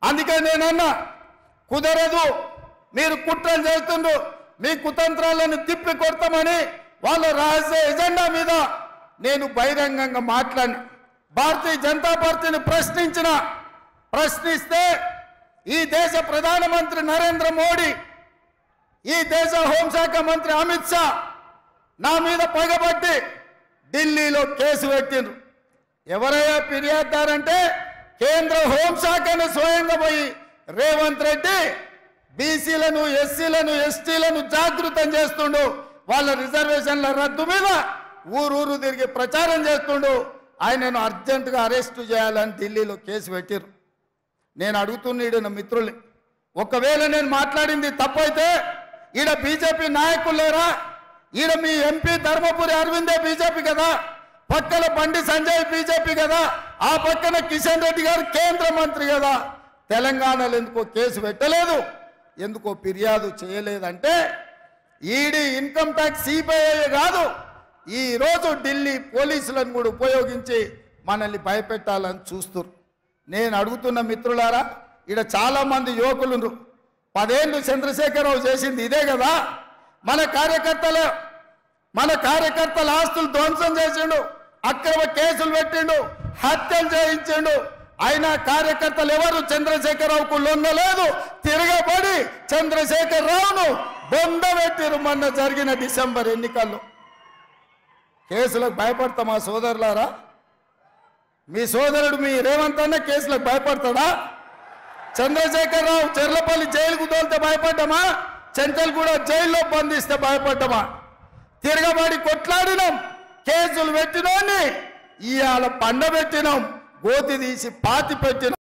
అందుకే నేనన్నా కుదరదు, మీరు కుట్రలు చేస్తుండ్రు, మీ కుతంత్రాలను తిప్పి కొడతామని వాళ్ళ రహస్య ఎజెండా మీద నేను బహిరంగంగా మాట్లాడిన. భారతీయ జనతా పార్టీని ప్రశ్నిస్తే ఈ దేశ ప్రధానమంత్రి నరేంద్ర మోడీ, ఈ దేశ హోంశాఖ మంత్రి అమిత్ షా నా మీద పగబట్టి ఢిల్లీలో కేసు పెట్టిండ్రు. ఎవరయ్యా ఫిర్యాదుదారంటే కేంద్ర హోంశాఖను స్వయంగా పోయి రేవంత్ రెడ్డి బీసీలను, ఎస్సీలను, ఎస్టీలను జాగృతం చేస్తుండు, వాళ్ళ రిజర్వేషన్ల రద్దు మీద ఊరూరు తిరిగి ప్రచారం చేస్తుండు. ఆయనను అర్జెంటుగా అరెస్టు చేయాలని ఢిల్లీలో కేసు పెట్టిరు. నేను అడుగుతున్న మిత్రులు, ఒకవేళ నేను మాట్లాడింది తప్పైతే ఈడ బీజేపీ నాయకులు లేరా? ఈడ మీ ఎంపీ ధర్మపురి అరవిందే బీజేపీ కదా, పక్కన బండి సంజయ్ బీజేపీ కదా, ఆ పక్కన కిషన్ రెడ్డి గారు కేంద్ర మంత్రి కదా. తెలంగాణలో ఎందుకో కేసు పెట్టలేదు, ఎందుకో ఫిర్యాదు చేయలేదంటే ఈడీ, ఇన్కమ్ ట్యాక్స్, సిబిఐ కాదు, ఈరోజు ఢిల్లీ పోలీసులను కూడా ఉపయోగించి మనల్ని భయపెట్టాలని చూస్తున్నారు. నేను అడుగుతున్న మిత్రులారా, ఈడ చాలామంది యువకులు 10 ఏళ్ళు చంద్రశేఖరరావు చేసింది ఇదే కదా. మన కార్యకర్తల ఆస్తులు ధ్వంసం చేసిండు, అక్రమ కేసులు పెట్టిండు, హత్యలు చేయించిండు. అయినా కార్యకర్తలు ఎవరు చంద్రశేఖరరావుకు లొంగలేదు, తిరగబడి చంద్రశేఖరరావును బొందబెట్టిరు. మొన్న జరిగిన డిసెంబర్ ఎన్నికల్లో కేసులకు భయపడతామా సోదరులారా? మీ సోదరుడు మీ రేవంత్ అన్న కేసులకు భయపడతాడా? చంద్రశేఖరరావు చెర్లపల్లి జైలుకు తోలితే భయపడ్డామా? చెంచల్గూడ జైల్లో బంధిస్తే భయపడ్డామా? తిరగబడి కొట్లాడినాం, కేసులు పెట్టినోని ఇవాళ పండబెట్టినాం, గోతి తీసి పాతి పెట్టినాం.